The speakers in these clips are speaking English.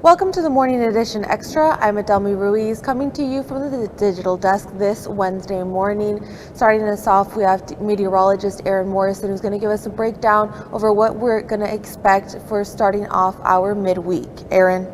Welcome to the Morning Edition Extra. I'm Adelmi Ruiz coming to you from the digital desk this Wednesday morning. Starting us off, we have meteorologist Aaron Morrison, who's going to give us a breakdown over what we're going to expect for starting off our midweek. Aaron.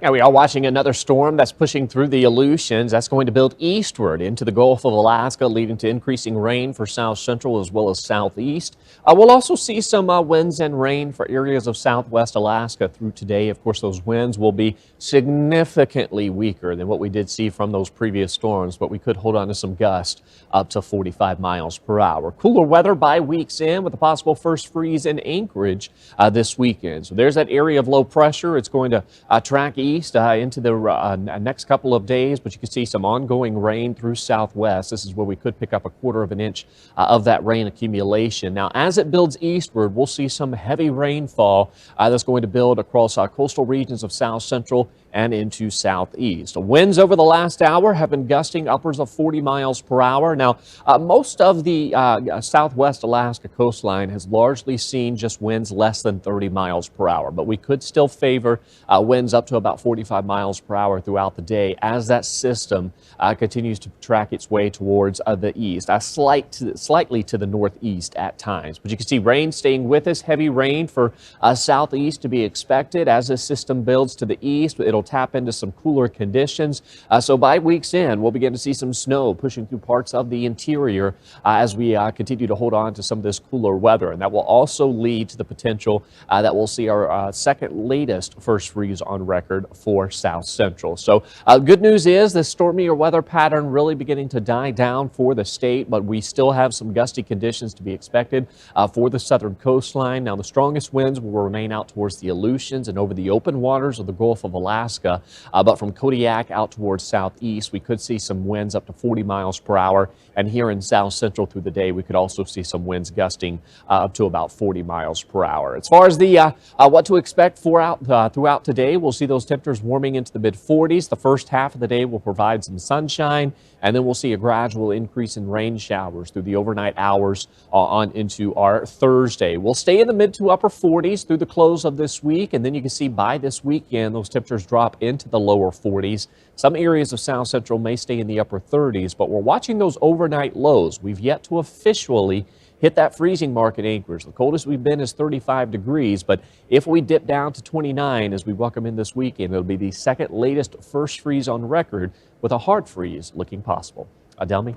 Yeah, we are watching another storm that's pushing through the Aleutians. That's going to build eastward into the Gulf of Alaska, leading to increasing rain for south central as well as southeast. We'll also see some winds and rain for areas of southwest Alaska through today. Of course, those winds will be significantly weaker than what we did see from those previous storms, but we could hold on to some gusts up to 45 miles per hour. Cooler weather by week's end with a possible first freeze in Anchorage this weekend. So there's that area of low pressure. It's going to track east into the next couple of days, but you can see some ongoing rain through southwest. This is where we could pick up 1/4 of an inch of that rain accumulation. Now, as it builds eastward, we'll see some heavy rainfall that's going to build across coastal regions of south central and into southeast. Winds over the last hour have been gusting upwards of 40 miles per hour. Now, most of the southwest Alaska coastline has largely seen just winds less than 30 miles per hour, but we could still favor winds up to about 45 miles per hour throughout the day as that system continues to track its way towards the east, slightly to the northeast at times. But you can see rain staying with us, heavy rain for southeast to be expected as this system builds to the east. It'll tap into some cooler conditions. So by week's end, we'll begin to see some snow pushing through parts of the interior as we continue to hold on to some of this cooler weather. And that will also lead to the potential that we'll see our second latest first freeze on record for South Central. So good news is the stormy weather pattern really beginning to die down for the state, but we still have some gusty conditions to be expected for the southern coastline. Now, the strongest winds will remain out towards the Aleutians and over the open waters of the Gulf of Alaska. But from Kodiak out towards southeast, we could see some winds up to 40 miles per hour. And here in south central through the day, we could also see some winds gusting up to about 40 miles per hour. As far as the what to expect throughout today, we'll see those temperatures warming into the mid-40s. The first half of the day will provide some sunshine, and then we'll see a gradual increase in rain showers through the overnight hours on into our Thursday. We'll stay in the mid to upper 40s through the close of this week, and then you can see by this weekend, those temperatures drop into the lower 40s. Some areas of south central may stay in the upper 30s, but we're watching those overnight lows. We've yet to officially hit that freezing mark in Anchorage. The coldest we've been is 35 degrees, but if we dip down to 29 as we welcome in this weekend, it'll be the second latest first freeze on record with a hard freeze looking possible. Adelmi?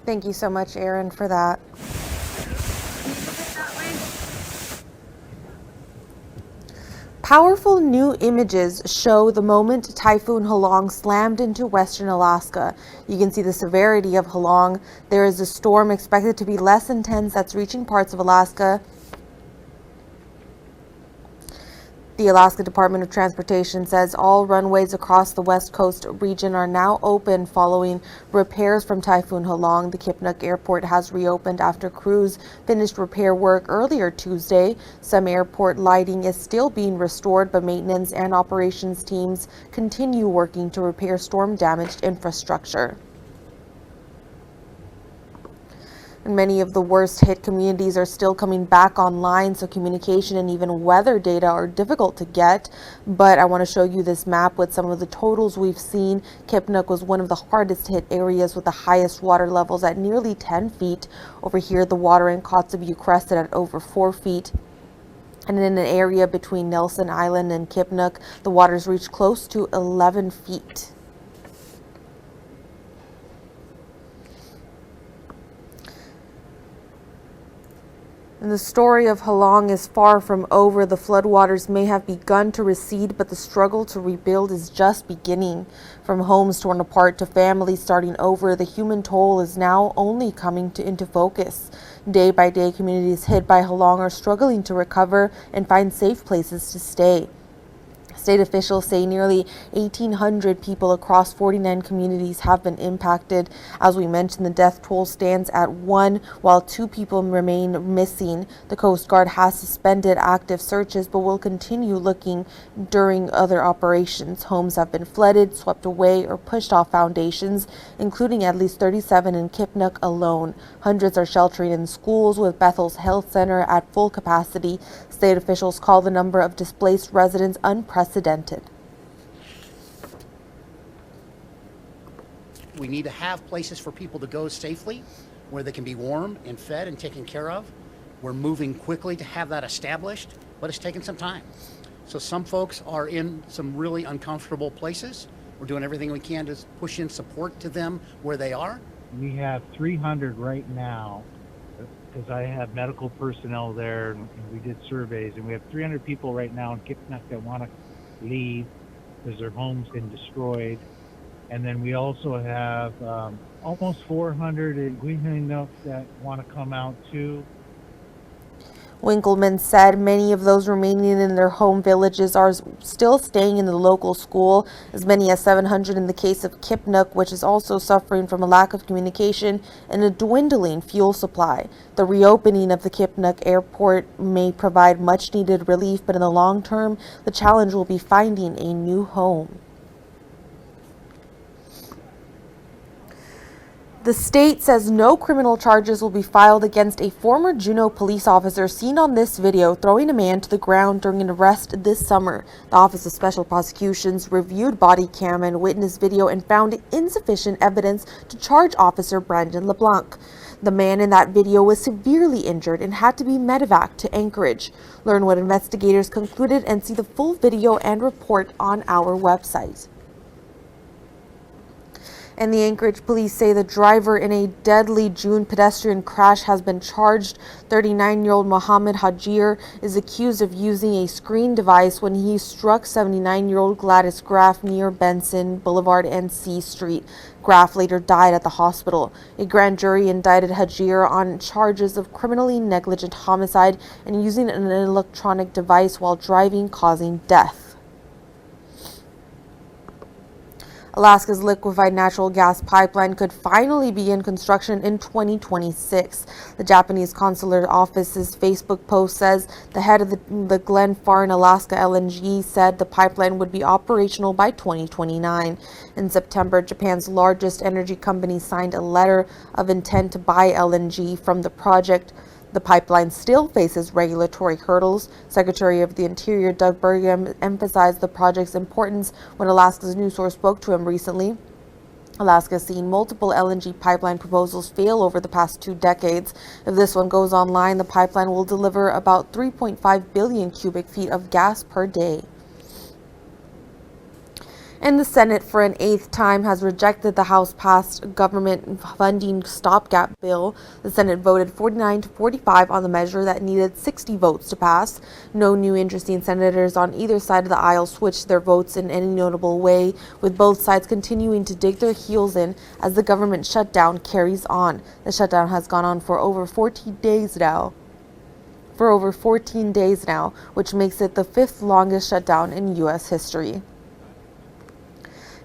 Thank you so much, Aaron, for that. Powerful new images show the moment Typhoon Halong slammed into western Alaska. You can see the severity of Halong. There is a storm expected to be less intense that's reaching parts of Alaska. The Alaska Department of Transportation says all runways across the West Coast region are now open following repairs from Typhoon Halong. The Kipnuk Airport has reopened after crews finished repair work earlier Tuesday. Some airport lighting is still being restored, but maintenance and operations teams continue working to repair storm-damaged infrastructure. And many of the worst hit communities are still coming back online, so communication and even weather data are difficult to get. But I want to show you this map with some of the totals we've seen. Kipnuk was one of the hardest hit areas with the highest water levels at nearly 10 feet. Over here, the water in Kotzebue crested at over 4 feet. And in an area between Nelson Island and Kipnuk, the waters reached close to 11 feet. And the story of Halong is far from over. The floodwaters may have begun to recede, but the struggle to rebuild is just beginning. From homes torn apart to families starting over, the human toll is now only coming into focus. Day by day, communities hit by Halong are struggling to recover and find safe places to stay. State officials say nearly 1,800 people across 49 communities have been impacted. As we mentioned, the death toll stands at 1, while 2 people remain missing. The Coast Guard has suspended active searches but will continue looking during other operations. Homes have been flooded, swept away, or pushed off foundations, including at least 37 in Kipnuk alone. Hundreds are sheltering in schools, with Bethel's Health Center at full capacity. State officials call the number of displaced residents unprecedented. We need to have places for people to go safely, where they can be warm and fed and taken care of. We're moving quickly to have that established, but it's taken some time. So some folks are in some really uncomfortable places. We're doing everything we can to push in support to them where they are. We have 300 right now, because I have medical personnel there, and we did surveys, and we have 300 people right now in Kipnuk that want to leave because their home's been destroyed. And then we also have almost 400 in Guinea that want to come out too. Winkleman said many of those remaining in their home villages are still staying in the local school, as many as 700 in the case of Kipnuk, which is also suffering from a lack of communication and a dwindling fuel supply. The reopening of the Kipnuk airport may provide much needed relief, but in the long term, the challenge will be finding a new home. The state says no criminal charges will be filed against a former Juneau police officer seen on this video throwing a man to the ground during an arrest this summer. The Office of Special Prosecutions reviewed body cam and witness video and found insufficient evidence to charge Officer Brandon LeBlanc. The man in that video was severely injured and had to be medevaced to Anchorage. Learn what investigators concluded and see the full video and report on our website. And the Anchorage police say the driver in a deadly June pedestrian crash has been charged. 39-year-old Mohammed Hajir is accused of using a screen device when he struck 79-year-old Gladys Graff near Benson Boulevard and C Street. Graff later died at the hospital. A grand jury indicted Hajir on charges of criminally negligent homicide and using an electronic device while driving, causing death. Alaska's liquefied natural gas pipeline could finally begin construction in 2026. The Japanese consular office's Facebook post says the head of the Glenfarne, Alaska LNG said the pipeline would be operational by 2029. In September, Japan's largest energy company signed a letter of intent to buy LNG from the project. The pipeline still faces regulatory hurdles. Secretary of the Interior Doug Burgum emphasized the project's importance when Alaska's news source spoke to him recently. Alaska has seen multiple LNG pipeline proposals fail over the past 2 decades. If this one goes online, the pipeline will deliver about 3.5 billion cubic feet of gas per day. And the Senate, for an 8th time, has rejected the House-passed government funding stopgap bill. The Senate voted 49 to 45 on the measure that needed 60 votes to pass. No new interesting senators on either side of the aisle switched their votes in any notable way, with both sides continuing to dig their heels in as the government shutdown carries on. The shutdown has gone on for over 14 days now. Which makes it the 5th longest shutdown in U.S. history.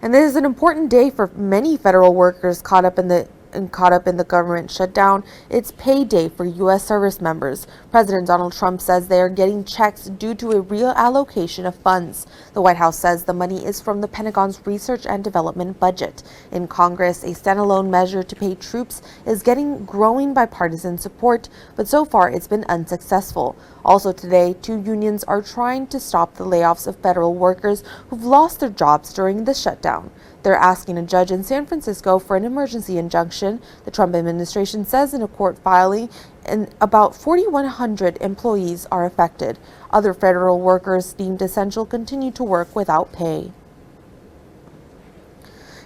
And this is an important day for many federal workers caught up in the government shutdown. It's payday for U.S. service members. President Donald Trump says they are getting checks due to a reallocation of funds. The White House says the money is from the Pentagon's research and development budget. In Congress, a standalone measure to pay troops is getting growing bipartisan support, but so far it's been unsuccessful. Also today, 2 unions are trying to stop the layoffs of federal workers who've lost their jobs during the shutdown. They're asking a judge in San Francisco for an emergency injunction. The Trump administration says in a court filing, and about 4,100 employees are affected. Other federal workers deemed essential continue to work without pay.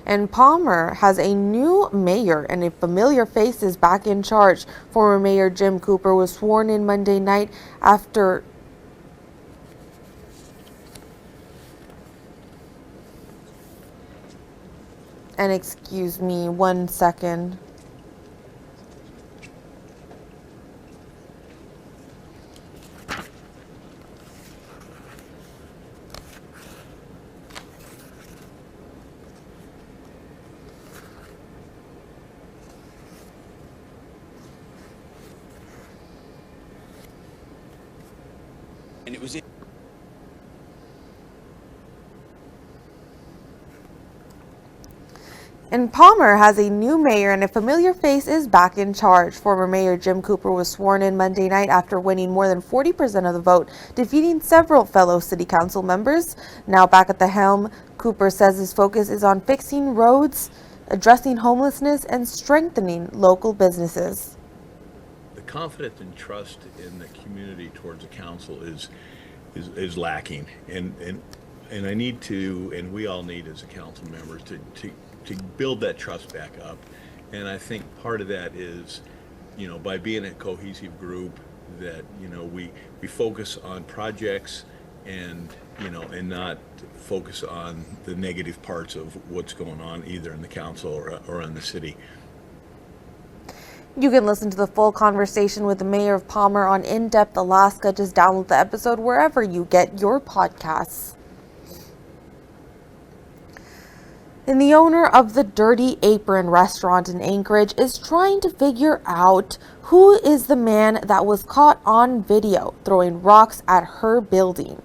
And Palmer has a new mayor, and a familiar face is back in charge. Former Mayor Jim Cooper was sworn in Monday night after and excuse me 1 second. it was. And Palmer has a new mayor and a familiar face is back in charge. Former Mayor Jim Cooper was sworn in Monday night after winning more than 40% of the vote, defeating several fellow city council members. Now back at the helm, Cooper says his focus is on fixing roads, addressing homelessness, and strengthening local businesses. The confidence and trust in the community towards the council is lacking, and I need to, and we all need as a council members to build that trust back up. And I think part of that is, by being a cohesive group, that we focus on projects and and not focus on the negative parts of what's going on either in the council or in the city. You can listen to the full conversation with the mayor of Palmer on In Depth Alaska. Just download the episode wherever you get your podcasts. And the owner of the Dirty Apron restaurant in Anchorage is trying to figure out who is the man that was caught on video throwing rocks at her building,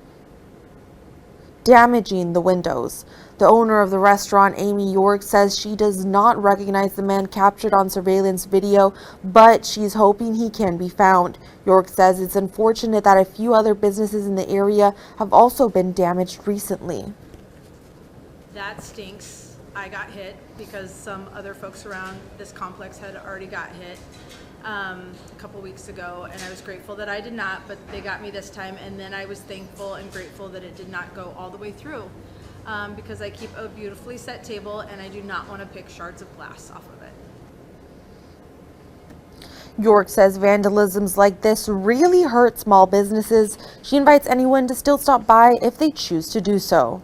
damaging the windows. The owner of the restaurant, Amy York, says she does not recognize the man captured on surveillance video, but she's hoping he can be found. York says it's unfortunate that a few other businesses in the area have also been damaged recently. That stinks. I got hit because some other folks around this complex had already got hit a couple weeks ago, and I was grateful that I did not, but they got me this time, and then I was thankful and grateful that it did not go all the way through because I keep a beautifully set table and I do not want to pick shards of glass off of it. York says vandalisms like this really hurt small businesses. She invites anyone to still stop by if they choose to do so.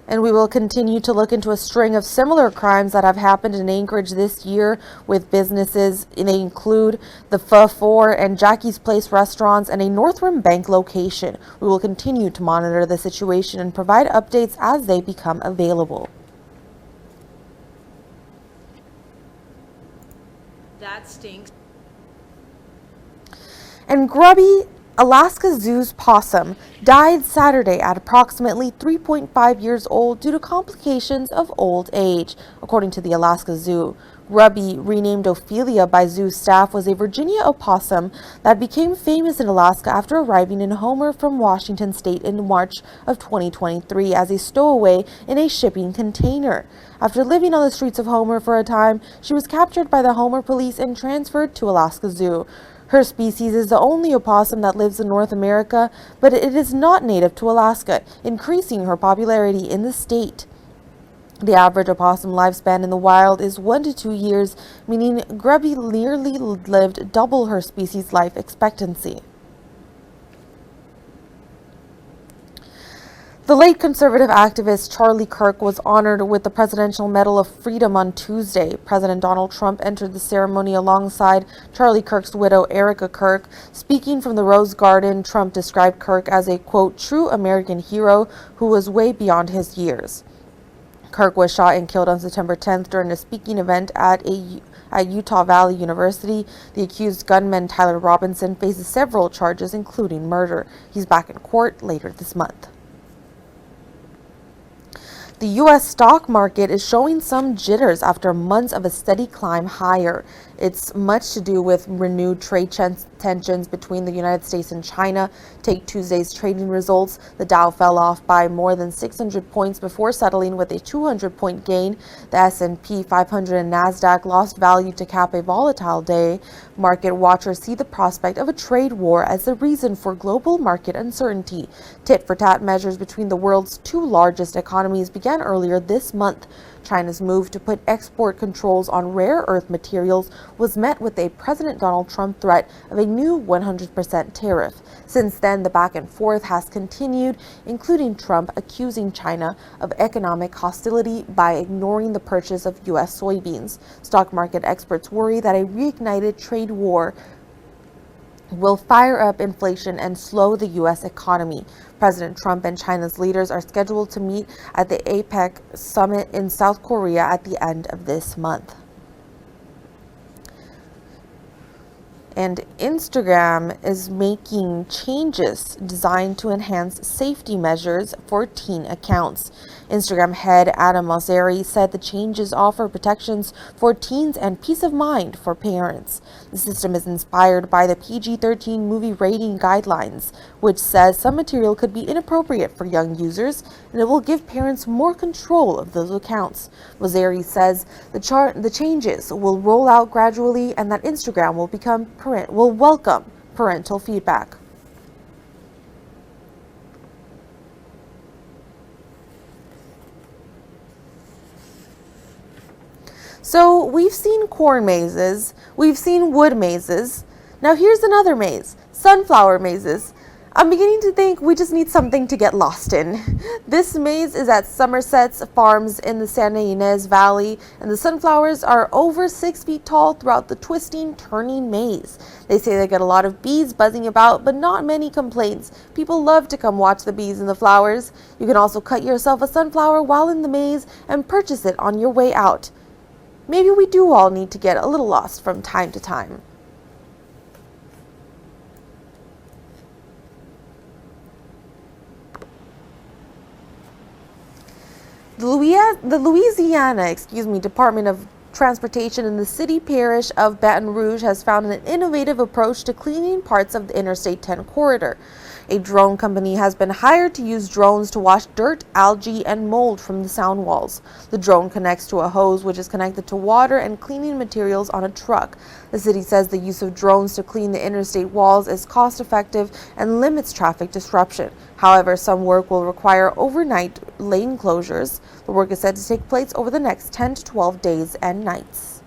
And we will continue to look into a string of similar crimes that have happened in Anchorage this year with businesses. They include the Pho and Jackie's Place restaurants and a Northrim Bank location. We will continue to monitor the situation and provide updates as they become available. That stinks. And Grubby, Alaska Zoo's possum, died Saturday at approximately 3.5 years old due to complications of old age, according to the Alaska Zoo. Grubby, renamed Ophelia by zoo staff, was a Virginia opossum that became famous in Alaska after arriving in Homer from Washington State in March of 2023 as a stowaway in a shipping container. After living on the streets of Homer for a time, she was captured by the Homer police and transferred to Alaska Zoo. Her species is the only opossum that lives in North America, but it is not native to Alaska, increasing her popularity in the state. The average opossum lifespan in the wild is 1 to 2 years, meaning Grubby nearly lived double her species' life expectancy. The late conservative activist Charlie Kirk was honored with the Presidential Medal of Freedom on Tuesday. President Donald Trump entered the ceremony alongside Charlie Kirk's widow, Erica Kirk. Speaking from the Rose Garden, Trump described Kirk as a, quote, true American hero who was way beyond his years. Kirk was shot and killed on September 10th during a speaking event at Utah Valley University. The accused gunman, Tyler Robinson, faces several charges, including murder. He's back in court later this month. The U.S. stock market is showing some jitters after months of a steady climb higher. It's much to do with renewed trade tensions between the United States and China. Take Tuesday's trading results. The Dow fell off by more than 600 points before settling with a 200-point gain. The S&P 500 and NASDAQ lost value to cap a volatile day. Market watchers see the prospect of a trade war as the reason for global market uncertainty. Tit-for-tat measures between the world's two largest economies began earlier this month. China's move to put export controls on rare earth materials was met with a President Donald Trump threat of a new 100% tariff. Since then, the back and forth has continued, including Trump accusing China of economic hostility by ignoring the purchase of U.S. soybeans. Stock market experts worry that a reignited trade war will fire up inflation and slow the U.S. economy. President Trump and China's leaders are scheduled to meet at the APEC summit in South Korea at the end of this month. And Instagram is making changes designed to enhance safety measures for teen accounts. Instagram head Adam Mosseri said the changes offer protections for teens and peace of mind for parents. The system is inspired by the PG-13 movie rating guidelines, which says some material could be inappropriate for young users, and it will give parents more control of those accounts. Mosseri says the changes will roll out gradually and that Instagram will welcome parental feedback. So we've seen corn mazes, we've seen wood mazes. Now here's another maze, sunflower mazes. I'm beginning to think we just need something to get lost in. This maze is at Somerset's Farms in the Santa Ynez Valley, and the sunflowers are over 6 feet tall throughout the twisting, turning maze. They say they get a lot of bees buzzing about, but not many complaints. People love to come watch the bees and the flowers. You can also cut yourself a sunflower while in the maze and purchase it on your way out. Maybe we do all need to get a little lost from time to time. The Louisiana Department of Transportation in the city parish of Baton Rouge has found an innovative approach to cleaning parts of the Interstate 10 corridor. A drone company has been hired to use drones to wash dirt, algae, and mold from the sound walls. The drone connects to a hose which is connected to water and cleaning materials on a truck. The city says the use of drones to clean the interstate walls is cost-effective and limits traffic disruption. However, some work will require overnight lane closures. The work is said to take place over the next 10 to 12 days and nights.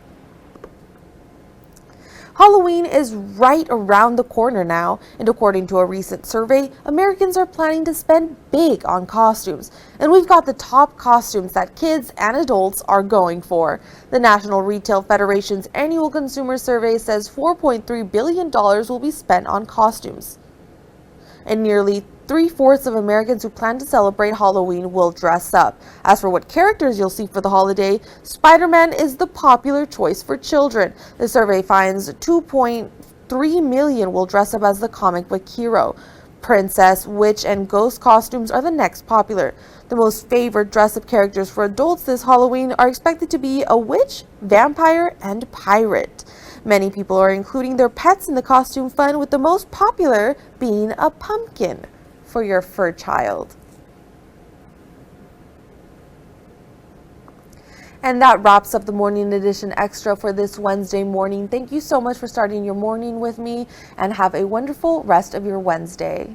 Halloween is right around the corner now, and according to a recent survey, Americans are planning to spend big on costumes. And we've got the top costumes that kids and adults are going for. The National Retail Federation's annual consumer survey says $4.3 billion will be spent on costumes. And nearly 3/4 of Americans who plan to celebrate Halloween will dress up. As for what characters you'll see for the holiday, Spider-Man is the popular choice for children. The survey finds 2.3 million will dress up as the comic book hero. Princess, witch, and ghost costumes are the next popular. The most favored dress-up characters for adults this Halloween are expected to be a witch, vampire, and pirate. Many people are including their pets in the costume fun, with the most popular being a pumpkin for your fur child. And that wraps up the Morning Edition Extra for this Wednesday morning. Thank you so much for starting your morning with me, and have a wonderful rest of your Wednesday.